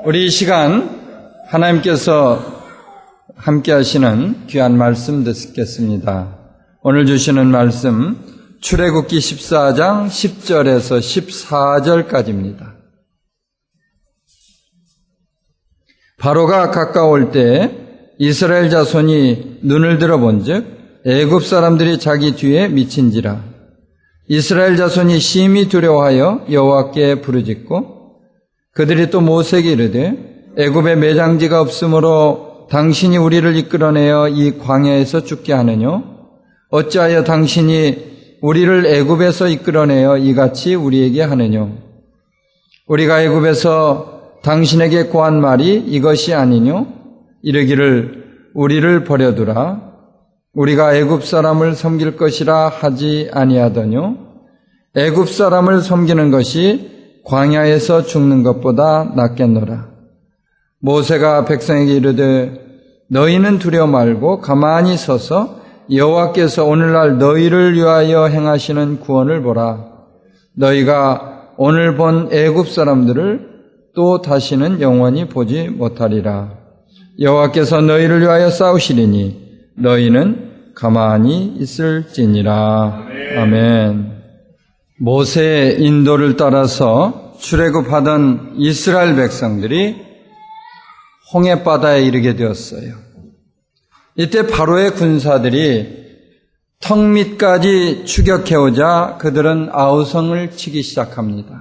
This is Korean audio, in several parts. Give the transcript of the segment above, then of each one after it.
우리 이 시간 하나님께서 함께 하시는 귀한 말씀 듣겠습니다. 오늘 주시는 말씀 출애굽기 14장 10절에서 14절까지입니다. 바로가 가까울 때 이스라엘 자손이 눈을 들어본즉 애굽 사람들이 자기 뒤에 미친지라. 이스라엘 자손이 심히 두려워하여 여호와께 부르짖고 그들이 또 모세에게 이르되 애굽에 매장지가 없으므로 당신이 우리를 이끌어내어 이 광야에서 죽게 하느뇨? 어찌하여 당신이 우리를 애굽에서 이끌어내어 이같이 우리에게 하느뇨? 우리가 애굽에서 당신에게 고한 말이 이것이 아니뇨? 이르기를 우리를 버려두라. 우리가 애굽 사람을 섬길 것이라 하지 아니하더뇨? 애굽 사람을 섬기는 것이 광야에서 죽는 것보다 낫겠노라. 모세가 백성에게 이르되 너희는 두려워 말고 가만히 서서 여호와께서 오늘날 너희를 위하여 행하시는 구원을 보라. 너희가 오늘 본 애굽 사람들을 또 다시는 영원히 보지 못하리라. 여호와께서 너희를 위하여 싸우시리니 너희는 가만히 있을지니라. 아멘. 모세의 인도를 따라서 출애굽하던 이스라엘 백성들이 홍해바다에 이르게 되었어요. 이때 바로의 군사들이 턱 밑까지 추격해오자 그들은 아우성을 치기 시작합니다.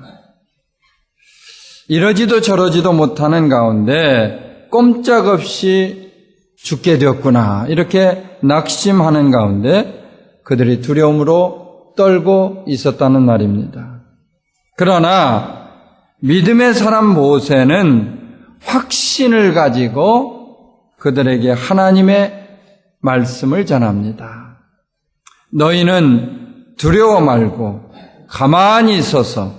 이러지도 저러지도 못하는 가운데 꼼짝없이 죽게 되었구나 이렇게 낙심하는 가운데 그들이 두려움으로 떨고 있었다는 말입니다. 그러나 믿음의 사람 모세는 확신을 가지고 그들에게 하나님의 말씀을 전합니다. 너희는 두려워 말고 가만히 있어서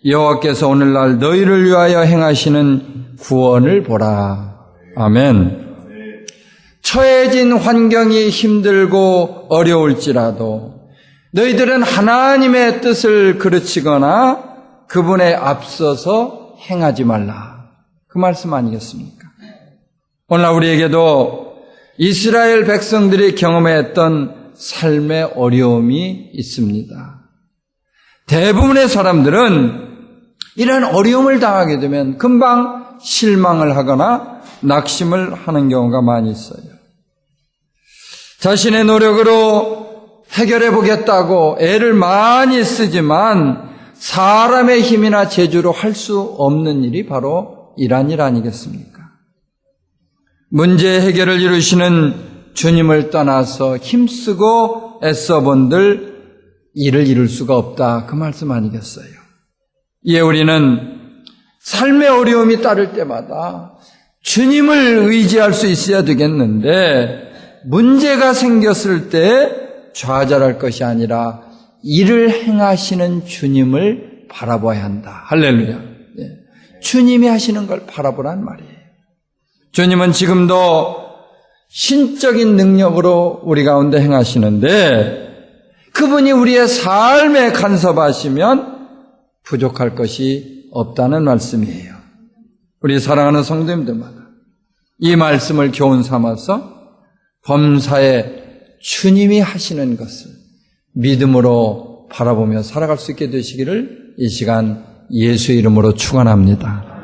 여호와께서 오늘날 너희를 위하여 행하시는 구원을 보라. 아멘. 처해진 환경이 힘들고 어려울지라도 너희들은 하나님의 뜻을 그르치거나 그분에 앞서서 행하지 말라. 그 말씀 아니겠습니까? 오늘날 우리에게도 이스라엘 백성들이 경험했던 삶의 어려움이 있습니다. 대부분의 사람들은 이런 어려움을 당하게 되면 금방 실망을 하거나 낙심을 하는 경우가 많이 있어요. 자신의 노력으로 해결해 보겠다고 애를 많이 쓰지만 사람의 힘이나 재주로 할 수 없는 일이 바로 이러한 일 아니겠습니까? 문제 해결을 이루시는 주님을 떠나서 힘쓰고 애써본들 일을 이룰 수가 없다. 그 말씀 아니겠어요? 이에 우리는 삶의 어려움이 따를 때마다 주님을 의지할 수 있어야 되겠는데 문제가 생겼을 때 좌절할 것이 아니라 일을 행하시는 주님을 바라봐야 한다. 할렐루야. 주님이 하시는 걸 바라보란 말이에요. 주님은 지금도 신적인 능력으로 우리 가운데 행하시는데 그분이 우리의 삶에 간섭하시면 부족할 것이 없다는 말씀이에요. 우리 사랑하는 성도님들마다 이 말씀을 교훈 삼아서 범사에 주님이 하시는 것을 믿음으로 바라보며 살아갈 수 있게 되시기를 이 시간 예수의 이름으로 축원합니다.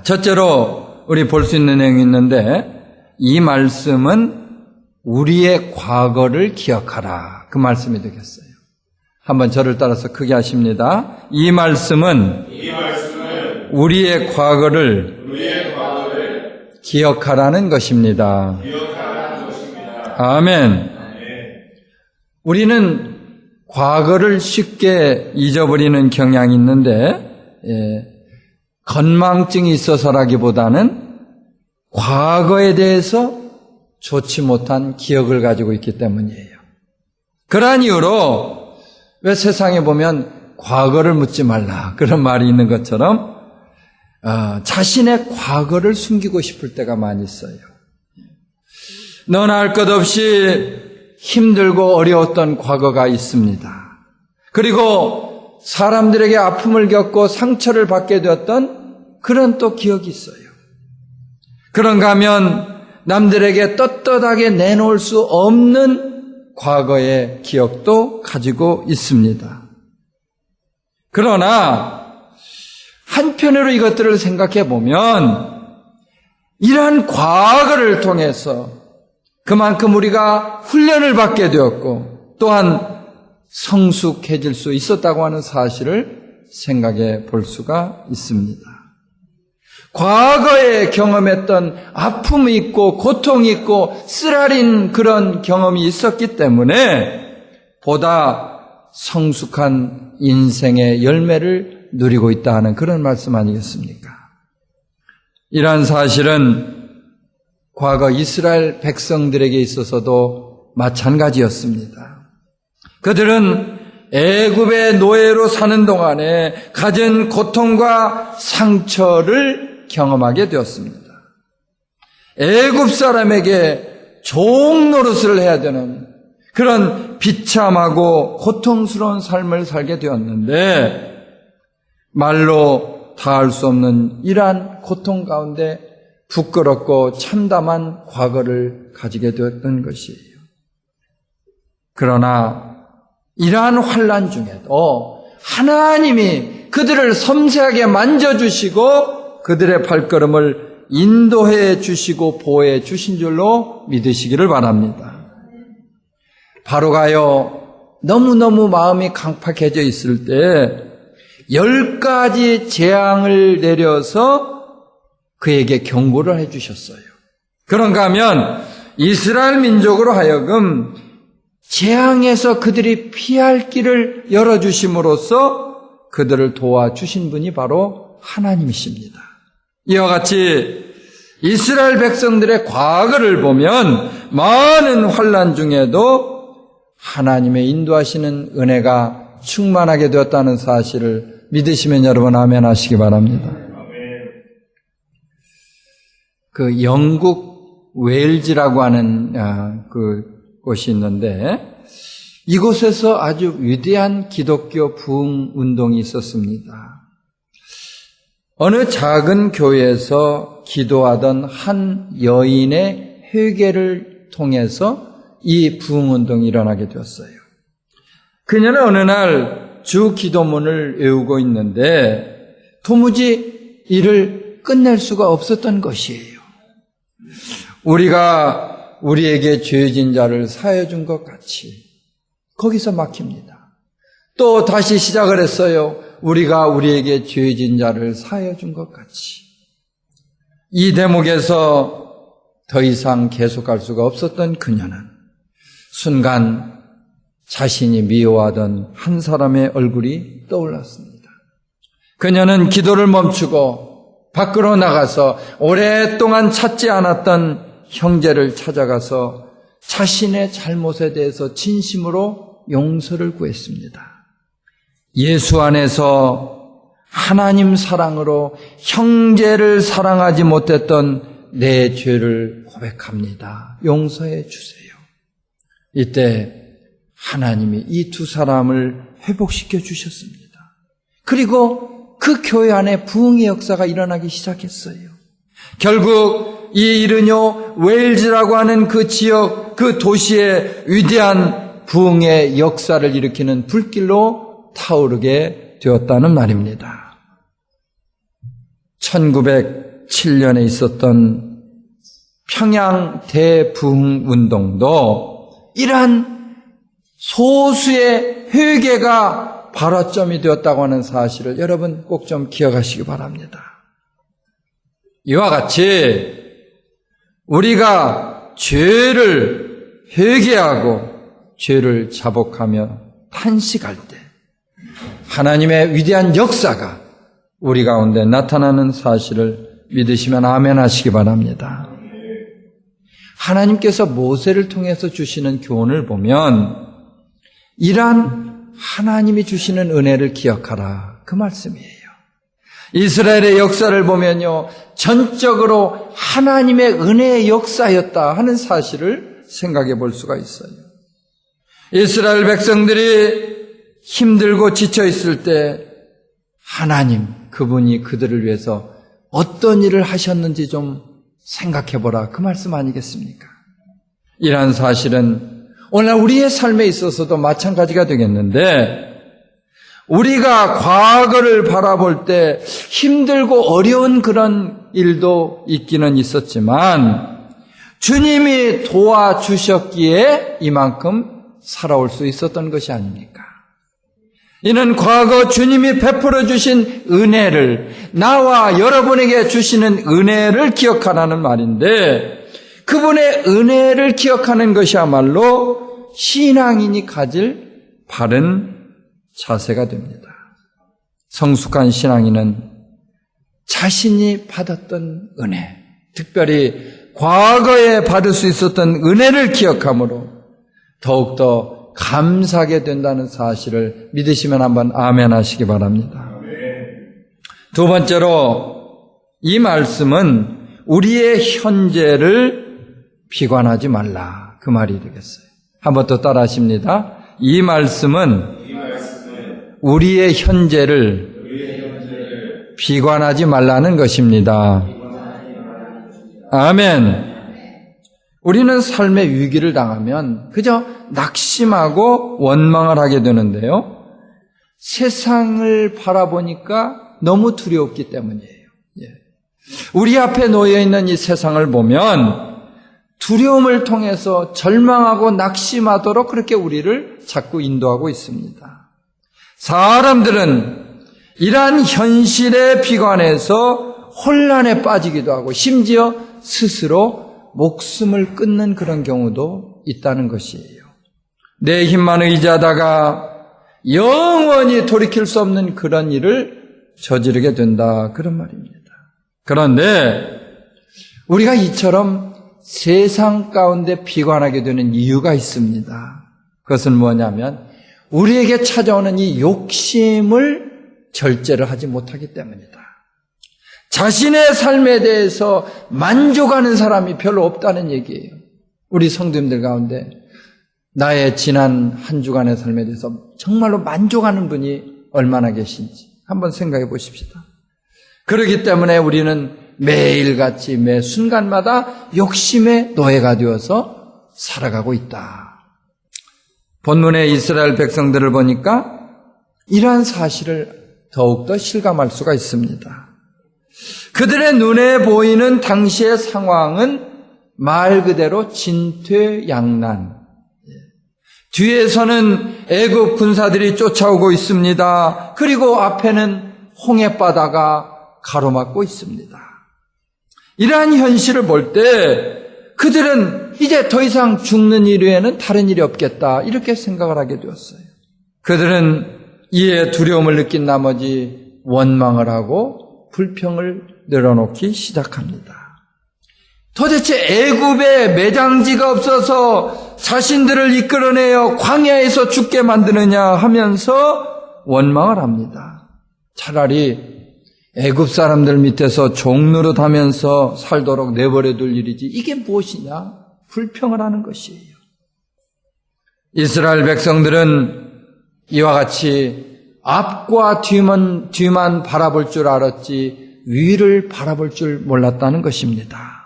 첫째로 우리 볼 수 있는 내용이 있는데 이 말씀은 우리의 과거를 기억하라. 그 말씀이 되겠어요. 한번 저를 따라서 크게 하십니다. 이 말씀은 우리의 과거를 기억하라는 것입니다. 아멘. 우리는 과거를 쉽게 잊어버리는 경향이 있는데 건망증이 있어서라기보다는 과거에 대해서 좋지 못한 기억을 가지고 있기 때문이에요. 그러한 이유로 왜 세상에 보면 과거를 묻지 말라 그런 말이 있는 것처럼 자신의 과거를 숨기고 싶을 때가 많이 있어요. 너나 할 것 없이 힘들고 어려웠던 과거가 있습니다. 그리고 사람들에게 아픔을 겪고 상처를 받게 되었던 그런 또 기억이 있어요. 그런가 하면 남들에게 떳떳하게 내놓을 수 없는 과거의 기억도 가지고 있습니다. 그러나 한편으로 이것들을 생각해 보면 이러한 과거를 통해서 그만큼 우리가 훈련을 받게 되었고 또한 성숙해질 수 있었다고 하는 사실을 생각해 볼 수가 있습니다. 과거에 경험했던 아픔이 있고 고통이 있고 쓰라린 그런 경험이 있었기 때문에 보다 성숙한 인생의 열매를 누리고 있다 하는 그런 말씀 아니겠습니까? 이러한 사실은 과거 이스라엘 백성들에게 있어서도 마찬가지였습니다. 그들은 애굽의 노예로 사는 동안에 가진 고통과 상처를 경험하게 되었습니다. 애굽 사람에게 종 노릇을 해야 되는 그런 비참하고 고통스러운 삶을 살게 되었는데 말로 다할 수 없는 이러한 고통 가운데 부끄럽고 참담한 과거를 가지게 되었던 것이에요. 그러나 이러한 환난 중에도 하나님이 그들을 섬세하게 만져주시고 그들의 발걸음을 인도해 주시고 보호해 주신 줄로 믿으시기를 바랍니다. 바로가요, 너무너무 마음이 강팍해져 있을 때 10가지 재앙을 내려서 그에게 경고를 해 주셨어요. 그런가 하면 이스라엘 민족으로 하여금 재앙에서 그들이 피할 길을 열어주심으로써 그들을 도와주신 분이 바로 하나님이십니다. 이와 같이 이스라엘 백성들의 과거를 보면 많은 환난 중에도 하나님의 인도하시는 은혜가 충만하게 되었다는 사실을 믿으시면 여러분 아멘 하시기 바랍니다. 그 영국 웨일즈라고 하는 곳이 있는데 이곳에서 아주 위대한 기독교 부흥 운동이 있었습니다. 어느 작은 교회에서 기도하던 한 여인의 회개를 통해서 이 부흥 운동이 일어나게 되었어요. 그녀는 어느 날 주 기도문을 외우고 있는데 도무지 이를 끝낼 수가 없었던 것이에요. 우리가 우리에게 죄진 자를 사하여 준 것 같이 거기서 막힙니다. 또 다시 시작을 했어요. 우리가 우리에게 죄진 자를 사하여 준 것 같이. 이 대목에서 더 이상 계속할 수가 없었던 그녀는 순간 자신이 미워하던 한 사람의 얼굴이 떠올랐습니다. 그녀는 기도를 멈추고 밖으로 나가서 오랫동안 찾지 않았던 형제를 찾아가서 자신의 잘못에 대해서 진심으로 용서를 구했습니다. 예수 안에서 하나님 사랑으로 형제를 사랑하지 못했던 내 죄를 고백합니다. 용서해 주세요. 이때 하나님이 이 두 사람을 회복시켜 주셨습니다. 그리고 그 교회 안에 부흥의 역사가 일어나기 시작했어요. 결국 이 이르뇨 웨일즈라고 하는 그 지역, 그 도시의 위대한 부흥의 역사를 일으키는 불길로 타오르게 되었다는 말입니다. 1907년에 있었던 평양 대부흥 운동도 이러한 소수의 회개가 발화점이 되었다고 하는 사실을 여러분 꼭 좀 기억하시기 바랍니다. 이와 같이 우리가 죄를 회개하고 죄를 자복하며 탄식할 때 하나님의 위대한 역사가 우리 가운데 나타나는 사실을 믿으시면 아멘 하시기 바랍니다. 하나님께서 모세를 통해서 주시는 교훈을 보면 이러한 하나님이 주시는 은혜를 기억하라 그 말씀이에요. 이스라엘의 역사를 보면요 전적으로 하나님의 은혜의 역사였다 하는 사실을 생각해 볼 수가 있어요. 이스라엘 백성들이 힘들고 지쳐 있을 때 하나님 그분이 그들을 위해서 어떤 일을 하셨는지 좀 생각해보라. 그 말씀 아니겠습니까? 이러한 사실은 오늘 우리의 삶에 있어서도 마찬가지가 되겠는데, 우리가 과거를 바라볼 때 힘들고 어려운 그런 일도 있기는 있었지만 주님이 도와주셨기에 이만큼 살아올 수 있었던 것이 아닙니까? 이는 과거 주님이 베풀어 주신 은혜를, 나와 여러분에게 주시는 은혜를 기억하라는 말인데, 그분의 은혜를 기억하는 것이야말로 신앙인이 가질 바른 자세가 됩니다. 성숙한 신앙인은 자신이 받았던 은혜, 특별히 과거에 받을 수 있었던 은혜를 기억함으로 더욱더 감사하게 된다는 사실을 믿으시면 한번 아멘 하시기 바랍니다. 두 번째로 이 말씀은 우리의 현재를 비관하지 말라, 그 말이 되겠어요. 한번 더 따라 하십니다. 이 말씀은 우리의 현재를 비관하지 말라는 것입니다. 아멘. 우리는 삶의 위기를 당하면 그저 낙심하고 원망을 하게 되는데요. 세상을 바라보니까 너무 두렵기 때문이에요. 우리 앞에 놓여있는 이 세상을 보면 두려움을 통해서 절망하고 낙심하도록 그렇게 우리를 자꾸 인도하고 있습니다. 사람들은 이러한 현실에 비관해서 혼란에 빠지기도 하고 심지어 스스로 목숨을 끊는 그런 경우도 있다는 것이에요. 내 힘만 의지하다가 영원히 돌이킬 수 없는 그런 일을 저지르게 된다, 그런 말입니다. 그런데 우리가 이처럼 세상 가운데 비관하게 되는 이유가 있습니다. 그것은 뭐냐면 우리에게 찾아오는 이 욕심을 절제를 하지 못하기 때문이다. 자신의 삶에 대해서 만족하는 사람이 별로 없다는 얘기예요. 우리 성도님들 가운데 나의 지난 한 주간의 삶에 대해서 정말로 만족하는 분이 얼마나 계신지 한번 생각해 보십시다. 그렇기 때문에 우리는 매일같이 매 순간마다 욕심의 노예가 되어서 살아가고 있다. 본문의 이스라엘 백성들을 보니까 이러한 사실을 더욱더 실감할 수가 있습니다. 그들의 눈에 보이는 당시의 상황은 말 그대로 진퇴양난. 뒤에서는 애굽 군사들이 쫓아오고 있습니다. 그리고 앞에는 홍해바다가 가로막고 있습니다. 이러한 현실을 볼 때 그들은 이제 더 이상 죽는 일 외에는 다른 일이 없겠다, 이렇게 생각을 하게 되었어요. 그들은 이에 두려움을 느낀 나머지 원망을 하고 불평을 늘어놓기 시작합니다. 도대체 애굽에 매장지가 없어서 자신들을 이끌어내어 광야에서 죽게 만드느냐 하면서 원망을 합니다. 차라리 애굽 사람들 밑에서 종노릇하면서 살도록 내버려둘 일이지 이게 무엇이냐? 불평을 하는 것이에요. 이스라엘 백성들은 이와 같이 앞과 뒤만 바라볼 줄 알았지 위를 바라볼 줄 몰랐다는 것입니다.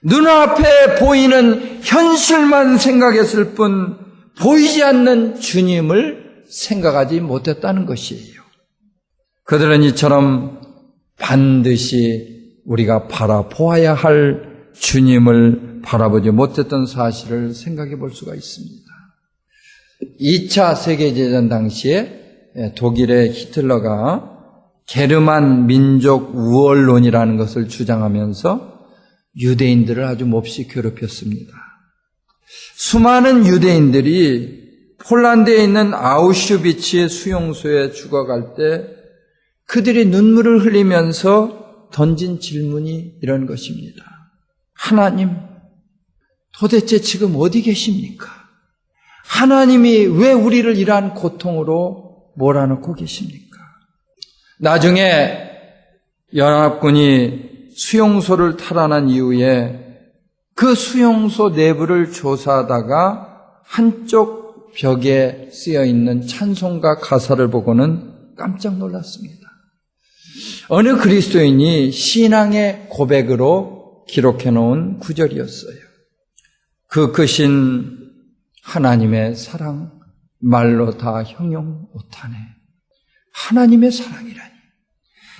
눈앞에 보이는 현실만 생각했을 뿐 보이지 않는 주님을 생각하지 못했다는 것이에요. 그들은 이처럼 반드시 우리가 바라보아야 할 주님을 바라보지 못했던 사실을 생각해 볼 수가 있습니다. 2차 세계대전 당시에 독일의 히틀러가 게르만 민족 우월론이라는 것을 주장하면서 유대인들을 아주 몹시 괴롭혔습니다. 수많은 유대인들이 폴란드에 있는 아우슈비츠 수용소에 죽어갈 때 그들이 눈물을 흘리면서 던진 질문이 이런 것입니다. 하나님, 도대체 지금 어디 계십니까? 하나님이 왜 우리를 이러한 고통으로 몰아넣고 계십니까? 나중에 연합군이 수용소를 탈환한 이후에 그 수용소 내부를 조사하다가 한쪽 벽에 쓰여 있는 찬송가 가사를 보고는 깜짝 놀랐습니다. 어느 그리스도인이 신앙의 고백으로 기록해 놓은 구절이었어요. 그 크신 하나님의 사랑 말로 다 형용 못하네. 하나님의 사랑이라니.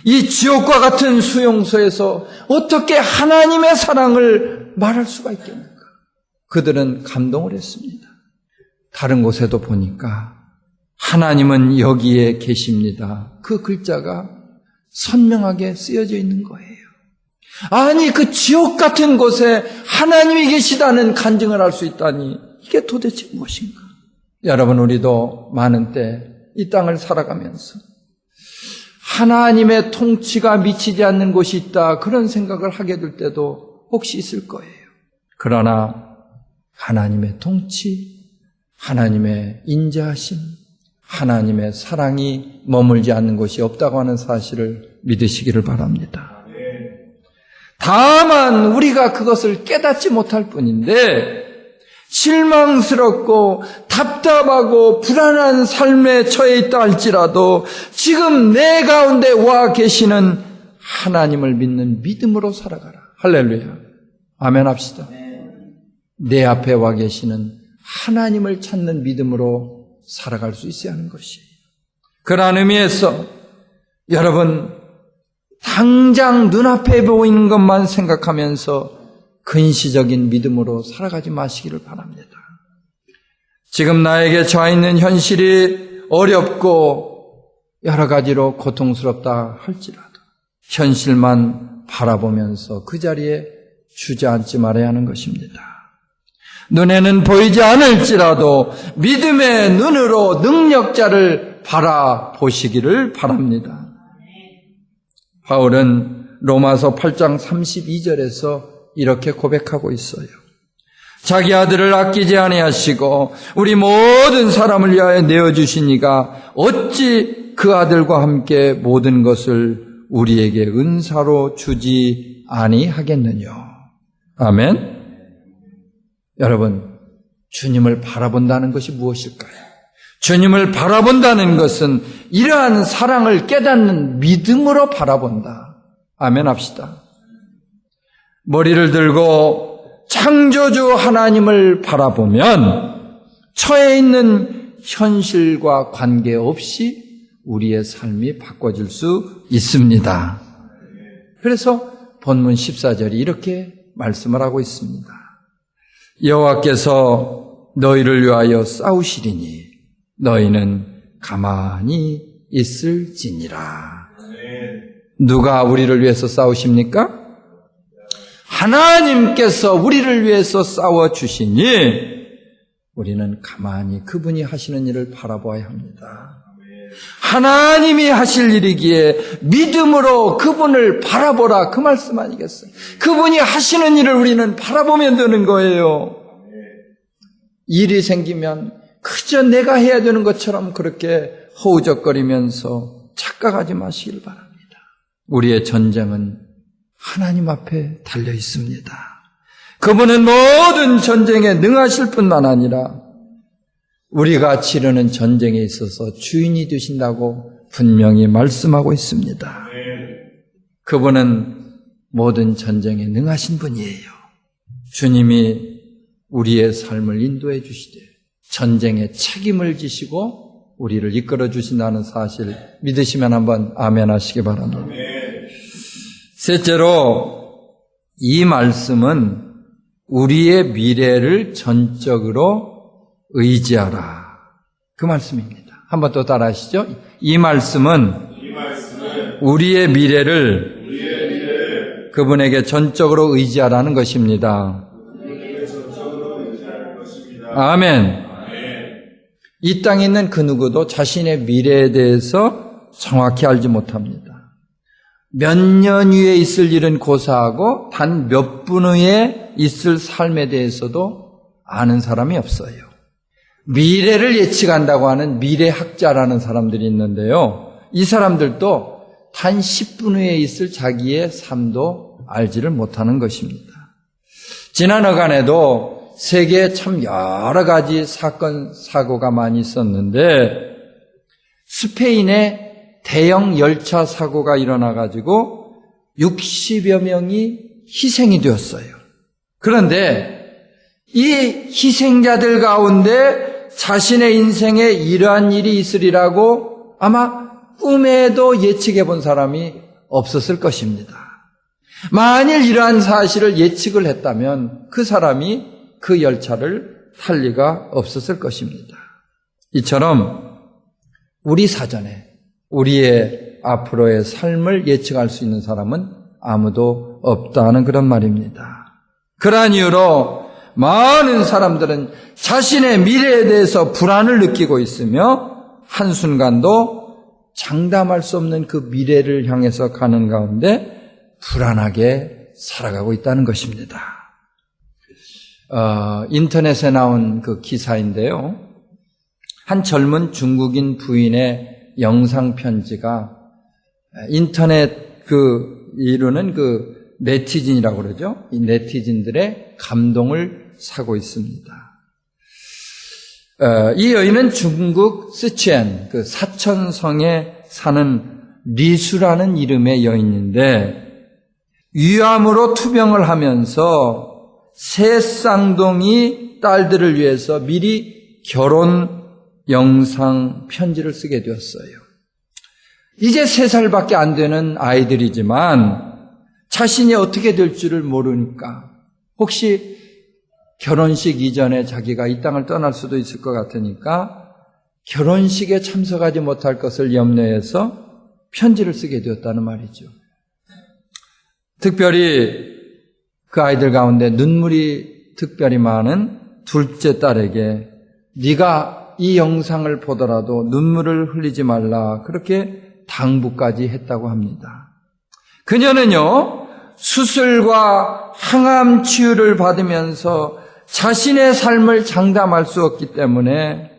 이 지옥과 같은 수용소에서 어떻게 하나님의 사랑을 말할 수가 있겠는가? 그들은 감동을 했습니다. 다른 곳에도 보니까 하나님은 여기에 계십니다. 그 글자가 선명하게 쓰여져 있는 거예요. 아니, 그 지옥 같은 곳에 하나님이 계시다는 간증을 할 수 있다니 이게 도대체 무엇인가? 여러분, 우리도 많은 때 이 땅을 살아가면서 하나님의 통치가 미치지 않는 곳이 있다, 그런 생각을 하게 될 때도 혹시 있을 거예요. 그러나 하나님의 통치, 하나님의 인자하심, 하나님의 사랑이 머물지 않는 곳이 없다고 하는 사실을 믿으시기를 바랍니다. 다만 우리가 그것을 깨닫지 못할 뿐인데, 실망스럽고 답답하고 불안한 삶에 처해 있다 할지라도 지금 내 가운데 와 계시는 하나님을 믿는 믿음으로 살아가라. 할렐루야. 아멘 합시다. 내 앞에 와 계시는 하나님을 찾는 믿음으로 살아갈 수 있어야 하는 것이에요. 그러한 의미에서 여러분, 당장 눈앞에 보이는 것만 생각하면서 근시적인 믿음으로 살아가지 마시기를 바랍니다. 지금 나에게 처해 있는 현실이 어렵고 여러 가지로 고통스럽다 할지라도 현실만 바라보면서 그 자리에 주저앉지 말아야 하는 것입니다. 눈에는 보이지 않을지라도 믿음의 눈으로 능력자를 바라보시기를 바랍니다. 바울은 로마서 8장 32절에서 이렇게 고백하고 있어요. 자기 아들을 아끼지 아니하시고 우리 모든 사람을 위하여 내어주신 이가 어찌 그 아들과 함께 모든 것을 우리에게 은사로 주지 아니하겠느냐. 아멘. 여러분, 주님을 바라본다는 것이 무엇일까요? 주님을 바라본다는 것은 이러한 사랑을 깨닫는 믿음으로 바라본다. 아멘 합시다. 머리를 들고 창조주 하나님을 바라보면 처해 있는 현실과 관계없이 우리의 삶이 바꿔질 수 있습니다. 그래서 본문 14절이 이렇게 말씀을 하고 있습니다. 여호와께서 너희를 위하여 싸우시리니 너희는 가만히 있을지니라. 누가 우리를 위해서 싸우십니까? 하나님께서 우리를 위해서 싸워주시니 우리는 가만히 그분이 하시는 일을 바라봐야 합니다. 하나님이 하실 일이기에 믿음으로 그분을 바라보라, 그 말씀 아니겠어요? 그분이 하시는 일을 우리는 바라보면 되는 거예요. 일이 생기면 그저 내가 해야 되는 것처럼 그렇게 허우적거리면서 착각하지 마시길 바랍니다. 우리의 전쟁은 하나님 앞에 달려 있습니다. 그분은 모든 전쟁에 능하실 뿐만 아니라 우리가 치르는 전쟁에 있어서 주인이 되신다고 분명히 말씀하고 있습니다. 그분은 모든 전쟁에 능하신 분이에요. 주님이 우리의 삶을 인도해 주시되 전쟁에 책임을 지시고 우리를 이끌어 주신다는 사실 믿으시면 한번 아멘 하시기 바랍니다. 셋째로, 이 말씀은 우리의 미래를 전적으로 의지하라, 그 말씀입니다. 한번 또 따라 하시죠. 이 말씀은 우리의 미래를 그분에게 전적으로 의지하라는 것입니다. 아멘. 이 땅에 있는 그 누구도 자신의 미래에 대해서 정확히 알지 못합니다. 몇 년 후에 있을 일은 고사하고 단 몇 분 후에 있을 삶에 대해서도 아는 사람이 없어요. 미래를 예측한다고 하는 미래학자라는 사람들이 있는데요. 이 사람들도 단 10분 후에 있을 자기의 삶도 알지를 못하는 것입니다. 지난 어간에도 세계에 참 여러 가지 사건, 사고가 많이 있었는데 스페인의 대형 열차 사고가 일어나가지고 60여 명이 희생이 되었어요. 그런데 이 희생자들 가운데 자신의 인생에 이러한 일이 있으리라고 아마 꿈에도 예측해 본 사람이 없었을 것입니다. 만일 이러한 사실을 예측을 했다면 그 사람이 그 열차를 탈 리가 없었을 것입니다. 이처럼 우리 사전에 우리의 앞으로의 삶을 예측할 수 있는 사람은 아무도 없다는 그런 말입니다. 그러한 이유로 많은 사람들은 자신의 미래에 대해서 불안을 느끼고 있으며 한순간도 장담할 수 없는 그 미래를 향해서 가는 가운데 불안하게 살아가고 있다는 것입니다. 인터넷에 나온 그 기사인데요. 한 젊은 중국인 부인의 영상 편지가 인터넷 이루는 네티즌이라고 그러죠. 이 네티즌들의 감동을 사고 있습니다. 이 여인은 중국 스촨 사천성에 사는 리수라는 이름의 여인인데 위암으로 투병을 하면서 세 쌍둥이 딸들을 위해서 미리 결혼 영상 편지를 쓰게 되었어요. 이제 3살밖에 안 되는 아이들이지만 자신이 어떻게 될 줄을 모르니까 혹시 결혼식 이전에 자기가 이 땅을 떠날 수도 있을 것 같으니까 결혼식에 참석하지 못할 것을 염려해서 편지를 쓰게 되었다는 말이죠. 특별히 그 아이들 가운데 눈물이 특별히 많은 둘째 딸에게 네가 이 영상을 보더라도 눈물을 흘리지 말라 그렇게 당부까지 했다고 합니다. 그녀는요 수술과 항암 치유를 받으면서 자신의 삶을 장담할 수 없기 때문에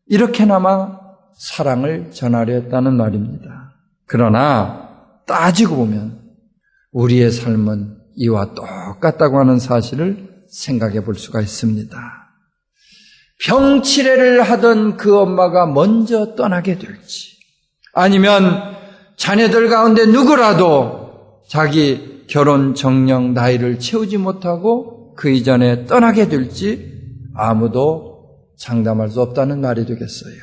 이렇게나마 사랑을 전하려 했다는 말입니다. 그러나 따지고 보면 우리의 삶은 이와 똑같다고 하는 사실을 생각해 볼 수가 있습니다. 병치레를 하던 그 엄마가 먼저 떠나게 될지 아니면 자녀들 가운데 누구라도 자기 결혼 정령 나이를 채우지 못하고 그 이전에 떠나게 될지 아무도 장담할 수 없다는 말이 되겠어요.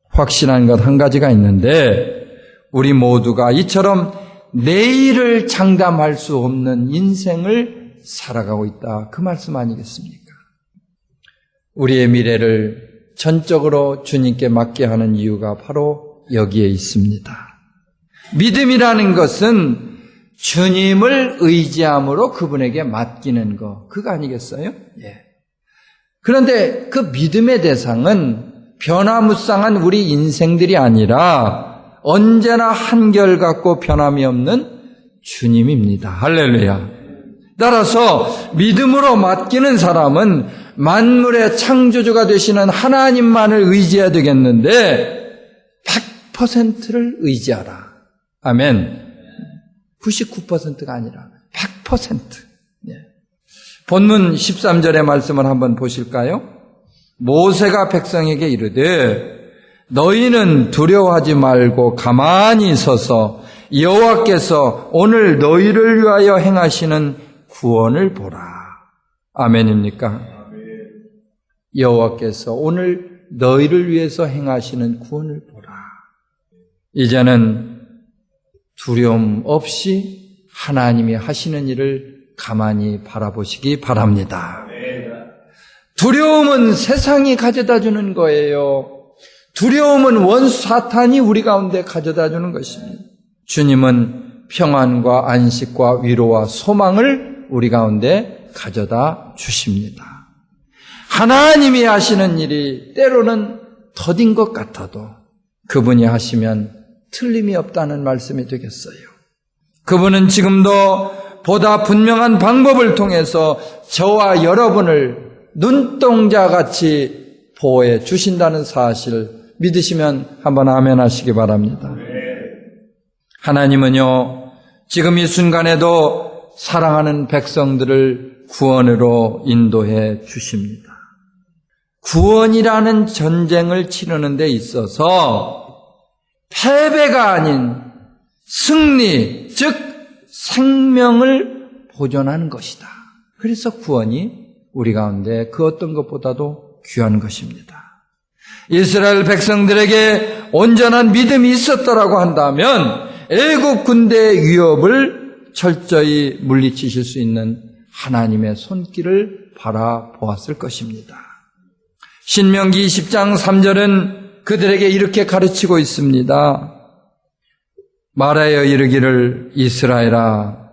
확신한 것 한 가지가 있는데 우리 모두가 이처럼 내일을 장담할 수 없는 인생을 살아가고 있다. 그 말씀 아니겠습니까? 우리의 미래를 전적으로 주님께 맡게 하는 이유가 바로 여기에 있습니다. 믿음이라는 것은 주님을 의지함으로 그분에게 맡기는 것, 그거 아니겠어요? 예. 그런데 그 믿음의 대상은 변화무쌍한 우리 인생들이 아니라 언제나 한결같고 변함이 없는 주님입니다. 할렐루야. 따라서 믿음으로 맡기는 사람은 만물의 창조주가 되시는 하나님만을 의지해야 되겠는데 100%를 의지하라. 아멘. 99%가 아니라 100%. 네. 본문 13절의 말씀을 한번 보실까요? 모세가 백성에게 이르되 너희는 두려워하지 말고 가만히 서서 여호와께서 오늘 너희를 위하여 행하시는 구원을 보라. 아멘입니까? 여호와께서 오늘 너희를 위해서 행하시는 구원을 보라. 이제는 두려움 없이 하나님이 하시는 일을 가만히 바라보시기 바랍니다. 두려움은 세상이 가져다 주는 거예요. 두려움은 원수 사탄이 우리 가운데 가져다 주는 것입니다. 주님은 평안과 안식과 위로와 소망을 우리 가운데 가져다 주십니다. 하나님이 하시는 일이 때로는 더딘 것 같아도 그분이 하시면 틀림이 없다는 말씀이 되겠어요. 그분은 지금도 보다 분명한 방법을 통해서 저와 여러분을 눈동자같이 보호해 주신다는 사실 믿으시면 한번 아멘 하시기 바랍니다. 하나님은요, 지금 이 순간에도 사랑하는 백성들을 구원으로 인도해 주십니다. 구원이라는 전쟁을 치르는 데 있어서 패배가 아닌 승리, 즉 생명을 보존하는 것이다. 그래서 구원이 우리 가운데 그 어떤 것보다도 귀한 것입니다. 이스라엘 백성들에게 온전한 믿음이 있었다라고 한다면 애국 군대의 위협을 철저히 물리치실 수 있는 하나님의 손길을 바라보았을 것입니다. 신명기 20장 3절은 그들에게 이렇게 가르치고 있습니다. 말하여 이르기를 이스라엘아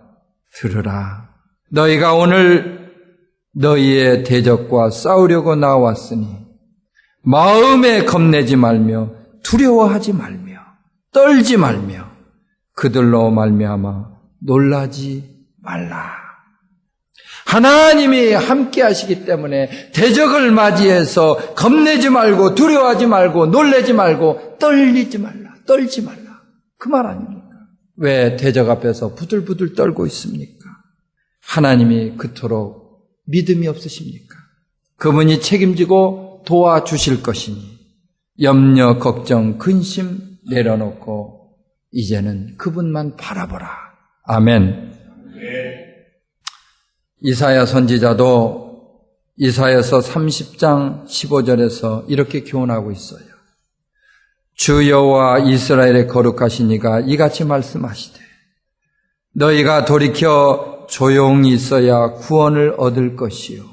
들으라. 너희가 오늘 너희의 대적과 싸우려고 나왔으니 마음에 겁내지 말며 두려워하지 말며 떨지 말며 그들로 말미암아 놀라지 말라. 하나님이 함께 하시기 때문에 대적을 맞이해서 겁내지 말고 두려워하지 말고 놀라지 말고 떨지 말라. 그 말 아닙니까? 왜 대적 앞에서 부들부들 떨고 있습니까? 하나님이 그토록 믿음이 없으십니까? 그분이 책임지고 도와주실 것이니 염려, 걱정, 근심 내려놓고 이제는 그분만 바라보라. 아멘. 이사야 선지자도 이사야서 30장 15절에서 이렇게 교훈하고 있어요. 주 여호와 이스라엘의 거룩하신 이가 이같이 말씀하시되 너희가 돌이켜 조용히 있어야 구원을 얻을 것이요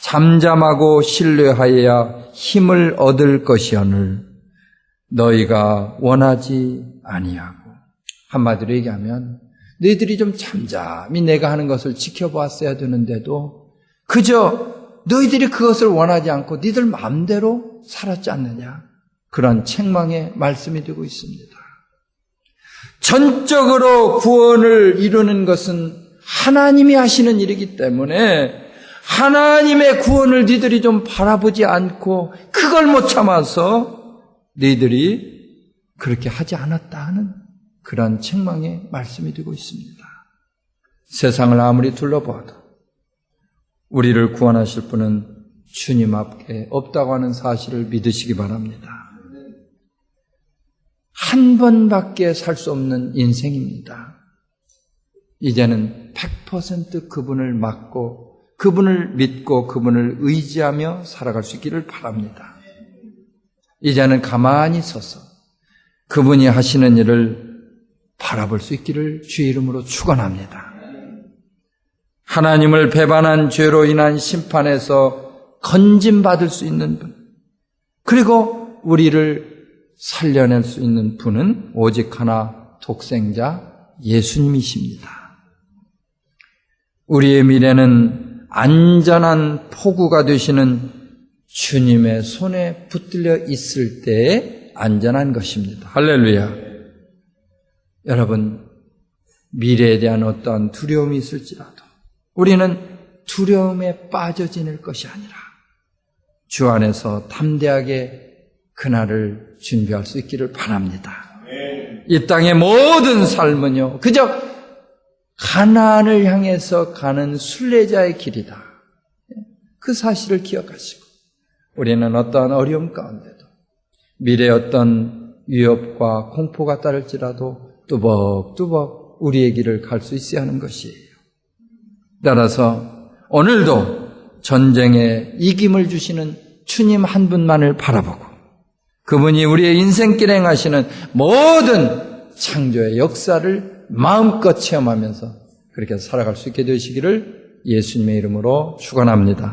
잠잠하고 신뢰하여야 힘을 얻을 것이오늘 너희가 원하지 아니하고. 한마디로 얘기하면 너희들이 좀 잠잠히 내가 하는 것을 지켜봤어야 되는데도 그저 너희들이 그것을 원하지 않고 너희들 마음대로 살았지 않느냐. 그런 책망의 말씀이 되고 있습니다. 전적으로 구원을 이루는 것은 하나님이 하시는 일이기 때문에 하나님의 구원을 너희들이 좀 바라보지 않고 그걸 못 참아서 너희들이 그렇게 하지 않았다 하는 그런 책망의 말씀이 되고 있습니다. 세상을 아무리 둘러봐도 우리를 구원하실 분은 주님 앞에 없다고 하는 사실을 믿으시기 바랍니다. 한 번밖에 살 수 없는 인생입니다. 이제는 100% 그분을 맡고 그분을 믿고 그분을 의지하며 살아갈 수 있기를 바랍니다. 이제는 가만히 서서 그분이 하시는 일을 바라볼 수 있기를 주의 이름으로 축원합니다. 하나님을 배반한 죄로 인한 심판에서 건짐받을 수 있는 분, 그리고 우리를 살려낼 수 있는 분은 오직 하나 독생자 예수님이십니다. 우리의 미래는 안전한 포구가 되시는 주님의 손에 붙들려 있을 때에 안전한 것입니다. 할렐루야. 여러분, 미래에 대한 어떠한 두려움이 있을지라도 우리는 두려움에 빠져 지낼 것이 아니라 주 안에서 담대하게 그날을 준비할 수 있기를 바랍니다. 이 땅의 모든 삶은요, 그저 가나안을 향해서 가는 순례자의 길이다. 그 사실을 기억하시고 우리는 어떠한 어려움 가운데도 미래의 어떤 위협과 공포가 따를지라도 뚜벅뚜벅 우리의 길을 갈 수 있어야 하는 것이에요. 따라서 오늘도 전쟁에 이김을 주시는 주님 한 분만을 바라보고 그분이 우리의 인생길에 행하시는 모든 창조의 역사를 마음껏 체험하면서 그렇게 살아갈 수 있게 되시기를 예수님의 이름으로 축원합니다.